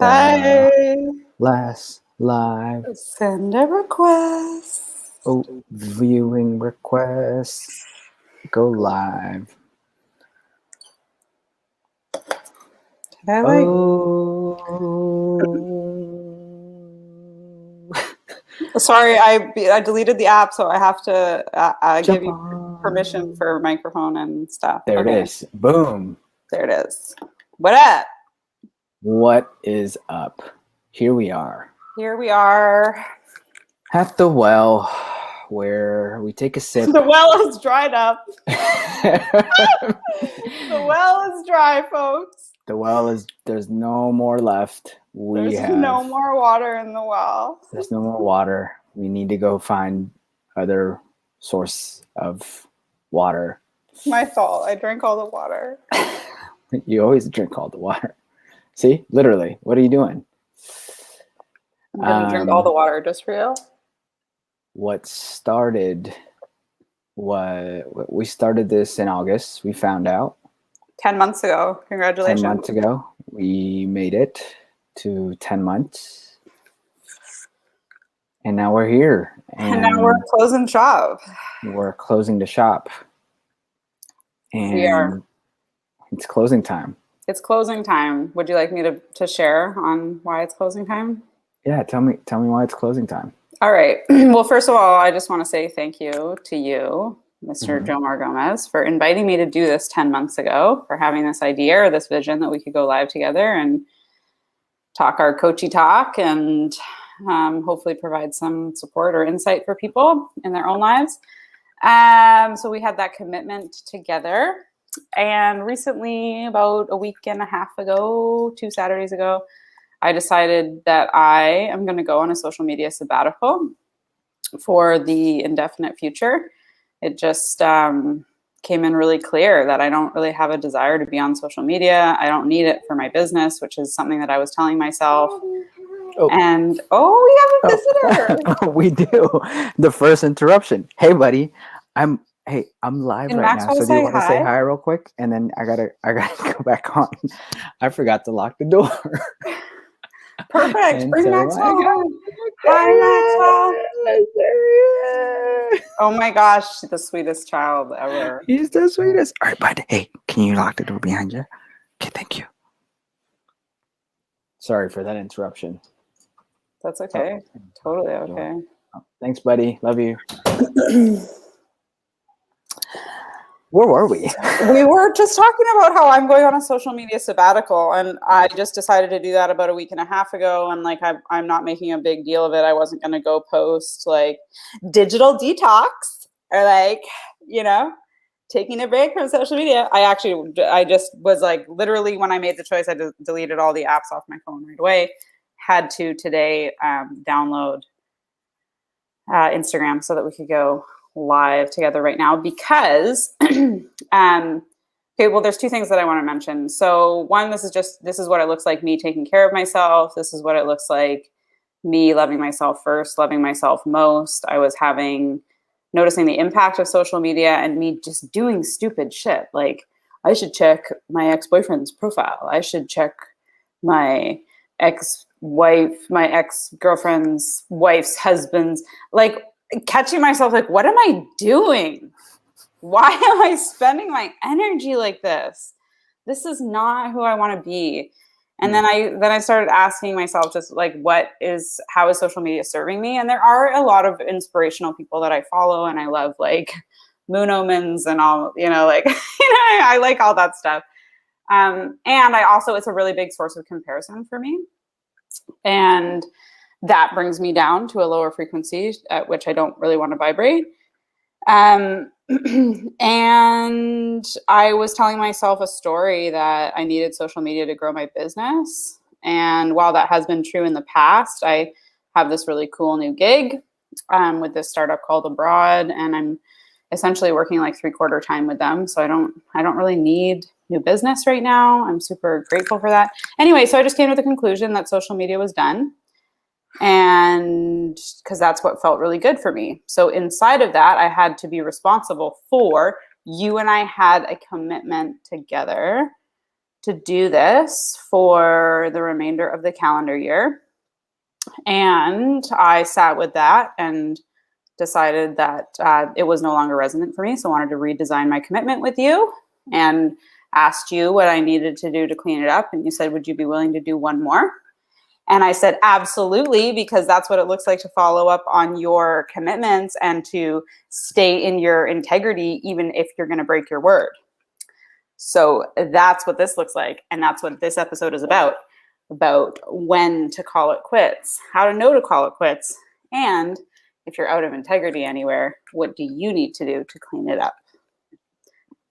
Hi. Last live. Send a request. Oh, viewing request. Go live. Did I Sorry, I deleted the app, so I have to give you permission for microphone and stuff. There it is. Boom. There it is. What up? What is up? Here we are. Here we are. At the well, where we take a sip. The well is dried up. The well is dry, folks. The well is, there's no more left. There's no more water in the well. There's no more water. We need to go find other source of water. It's my fault. I drank all the water. You always drink all the water. See, literally, what are you doing? I'm gonna drink all the water just for you. What started, we started this in August. We found out 10 months ago. Congratulations. 10 months ago, we made it to 10 months. And now we're here. And now we're closing shop. We're closing the shop. And we are. It's closing time. It's closing time. Would you like me to share on why it's closing time? Yeah, tell me why it's closing time. All right. Well, first of all, I just want to say thank you to you, Mr. Jomar Gomez, for inviting me to do this 10 months ago, for having this idea or this vision that we could go live together and talk our coachy talk and hopefully provide some support or insight for people in their own lives. So we had that commitment together. And recently, about a week and a half ago, 2 Saturdays ago, I decided that I am going to go on a social media sabbatical for the indefinite future. It just came in really clear that I don't really have a desire to be on social media. I don't need it for my business, which is something that I was telling myself. Oh. And, we have a visitor. We do. The first interruption. Hey, buddy. I'm live right now. So do you want to say hi real quick? And then I gotta go back on. I forgot to lock the door. Perfect. Bring Maxwell. Hi, Maxwell. Oh my gosh, the sweetest child ever. He's the sweetest. All right, bud. Hey, can you lock the door behind you? Okay, thank you. Sorry for that interruption. That's okay. Totally okay. Thanks, buddy. Love you. Where were we? We were just talking about how I'm going on a social media sabbatical, and I just decided to do that about a week and a half ago. And like, I'm not making a big deal of it. I wasn't going to go post like digital detox or like, taking a break from social media. I just was like, literally when I made the choice, I deleted all the apps off my phone right away. Had to today download Instagram so that we could go live together right now because there's 2 things that I want to mention. So one, this is what it looks like me taking care of myself. This is what it looks like me loving myself first, loving myself most. I was noticing the impact of social media and me just doing stupid shit. Like I should check my ex-boyfriend's profile. I should check my ex-girlfriend's wife's husband's, like, catching myself like, what am I doing? Why am I spending my energy like this? This is not who I want to be. And then I started asking myself just like, how is social media serving me? And there are a lot of inspirational people that I follow and I love, like Moon Omens and all, I like all that stuff. And I also, it's a really big source of comparison for me. And that brings me down to a lower frequency at which I don't really want to vibrate. And I was telling myself a story that I needed social media to grow my business. And while that has been true in the past, I have this really cool new gig with this startup called Abroad. And I'm essentially working like 3/4 time with them. So I don't really need new business right now. I'm super grateful for that. Anyway, so I just came to the conclusion that social media was done. And because that's what felt really good for me. So inside of that, I had to be responsible for, you and I had a commitment together to do this for the remainder of the calendar year. And I sat with that and decided that it was no longer resonant for me. So I wanted to redesign my commitment with you and asked you what I needed to do to clean it up. And you said, would you be willing to do one more? And I said, absolutely, because that's what it looks like to follow up on your commitments and to stay in your integrity, even if you're going to break your word. So that's what this looks like. And that's what this episode is about when to call it quits, how to know to call it quits. And if you're out of integrity anywhere, what do you need to do to clean it up?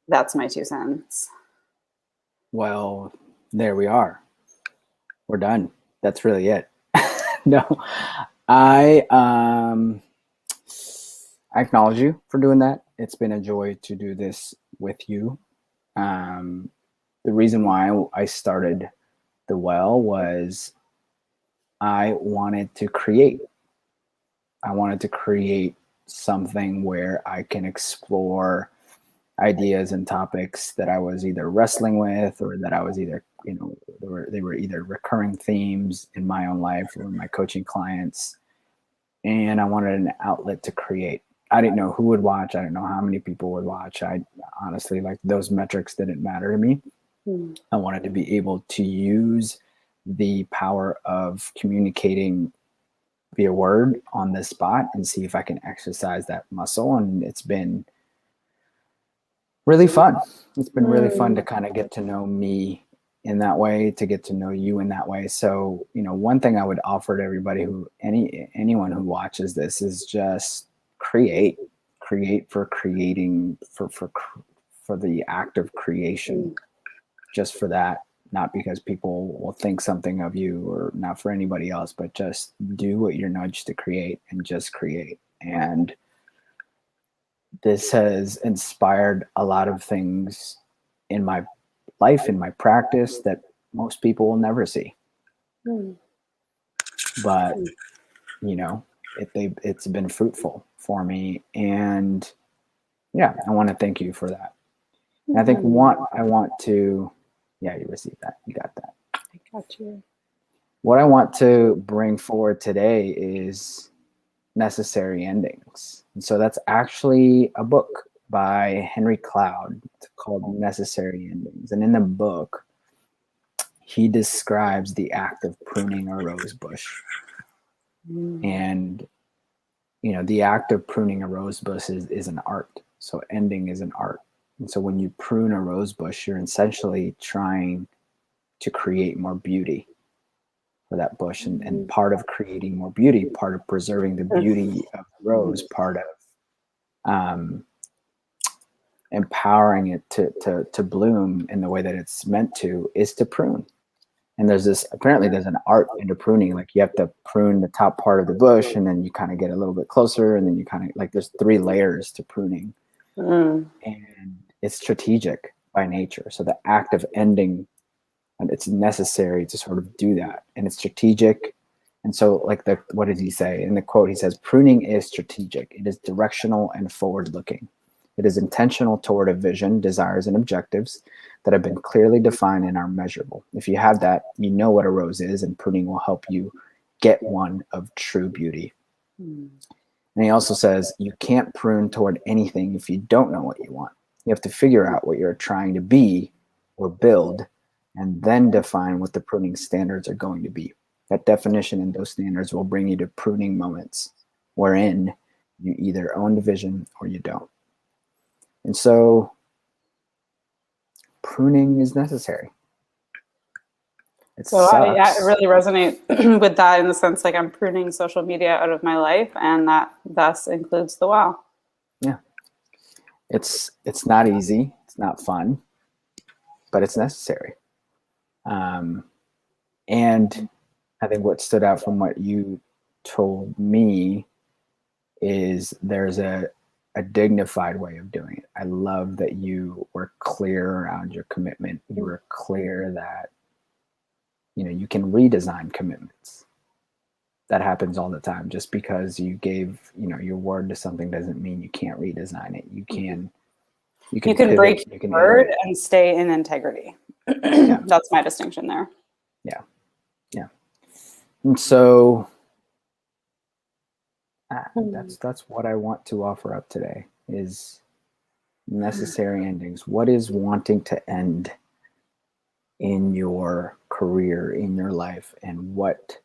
That's my 2 cents. Well, there we are. We're done. That's really it. No, I acknowledge you for doing that. It's been a joy to do this with you. The reason why I started The Well was I wanted to create. I wanted to create something where I can explore ideas and topics that I was either wrestling with or that I was either, they were either recurring themes in my own life or my coaching clients. And I wanted an outlet to create. I didn't know who would watch. I didn't know how many people would watch. I honestly, like, those metrics didn't matter to me. I wanted to be able to use the power of communicating via word on this spot and see if I can exercise that muscle. And it's been really fun. It's been really fun to kind of get to know me in that way, to get to know you in that way. So, one thing I would offer to everybody anyone who watches this is just create for creating, for the act of creation, just for that, not because people will think something of you or not for anybody else, but just do what you're nudged to create and just create. And this has inspired a lot of things in my life, in my practice, that most people will never see. But, it's been fruitful for me. And yeah, I want to thank you for that. And I think you received that. You got that. I got you. What I want to bring forward today is Necessary Endings. And so that's actually a book by Henry Cloud. It's called Necessary Endings. And in the book, he describes the act of pruning a rose bush. And, the act of pruning a rose bush is an art. So ending is an art. And so when you prune a rose bush, you're essentially trying to create more beauty for that bush. And part of creating more beauty, part of preserving the beauty of the rose, part of empowering it to bloom in the way that it's meant to, is to prune. And there's an art into pruning. Like, you have to prune the top part of the bush, and then you kind of get a little bit closer, and then you kind of, like, there's 3 layers to pruning. And it's strategic by nature. So the act of ending, and it's necessary to sort of do that. And it's strategic. And so, like, what does he say? In the quote, he says, pruning is strategic. It is directional and forward-looking. It is intentional toward a vision, desires, and objectives that have been clearly defined and are measurable. If you have that, you know what a rose is, and pruning will help you get one of true beauty. And he also says, you can't prune toward anything if you don't know what you want. You have to figure out what you're trying to be or build, and then define what the pruning standards are going to be. That definition and those standards will bring you to pruning moments wherein you either own the vision or you don't. And so pruning is necessary. I really resonate with that, in the sense, like, I'm pruning social media out of my life, and that thus includes The Well. Yeah. It's not easy. It's not fun, but it's necessary. And I think what stood out from what you told me is there's a dignified way of doing it. I love that you were clear around your commitment. You were clear that, you can redesign commitments. That happens all the time. Just because you gave, your word to something doesn't mean you can't redesign it. You can break your word and stay in integrity. That's my distinction there. And so that's what I want to offer up today is necessary endings. What is wanting to end in your career, in your life, and what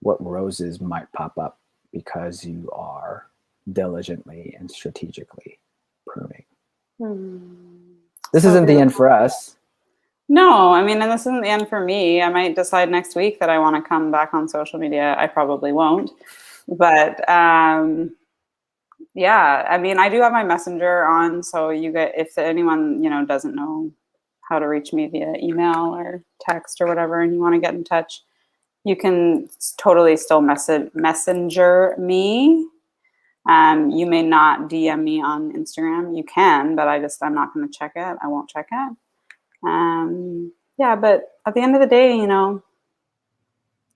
roses might pop up because you are diligently and strategically pruning. This isn't the end for us. No, I mean, and this isn't the end for me. I might decide next week that I want to come back on social media. I probably won't. But yeah, I mean, I do have my messenger on. So you get, if anyone, doesn't know how to reach me via email or text or whatever, and you want to get in touch, you can totally still messenger me. You may not DM me on Instagram. You can, but I'm not going to check it. I won't check it. Yeah, but at the end of the day,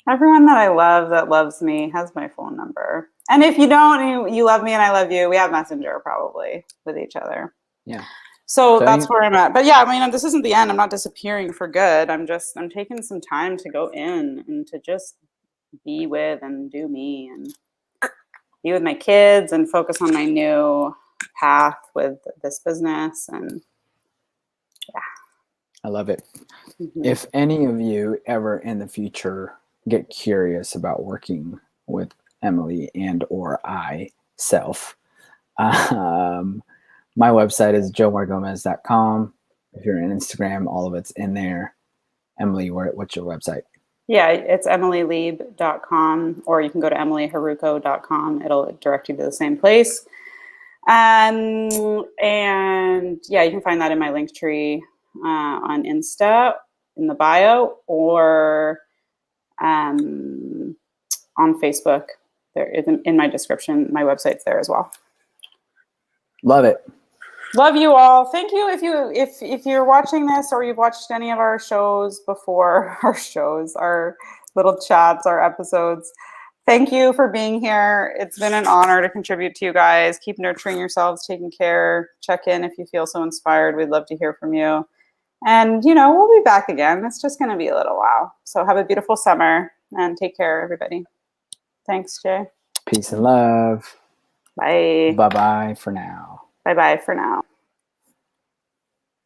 everyone that I love that loves me has my phone number. And if you don't, you love me and I love you, we have Messenger probably with each other. Yeah. So that's where I'm at. But yeah, I mean, this isn't the end. I'm not disappearing for good. I'm taking some time to go in and to just be with and do me and be with my kids and focus on my new path with this business. And yeah. I love it. If any of you ever in the future get curious about working with Emily and or I self, my website is joemargomez.com. If you're on Instagram, all of it's in there. Emily, what's your website? Yeah, it's emilylieb.com, or you can go to emilyharuko.com. It'll direct you to the same place. And yeah, you can find that in my link tree on Insta in the bio, or on Facebook. There is in my description. My website's there as well. Love it. Love you all. Thank you. If you're watching this or you've watched any of our shows before, our little chats, our episodes, thank you for being here. It's been an honor to contribute to you guys. Keep nurturing yourselves, taking care. Check in if you feel so inspired. We'd love to hear from you. And, we'll be back again. It's just going to be a little while. So have a beautiful summer and take care, everybody. Thanks, Jay. Peace and love. Bye. Bye-bye for now. Bye-bye for now.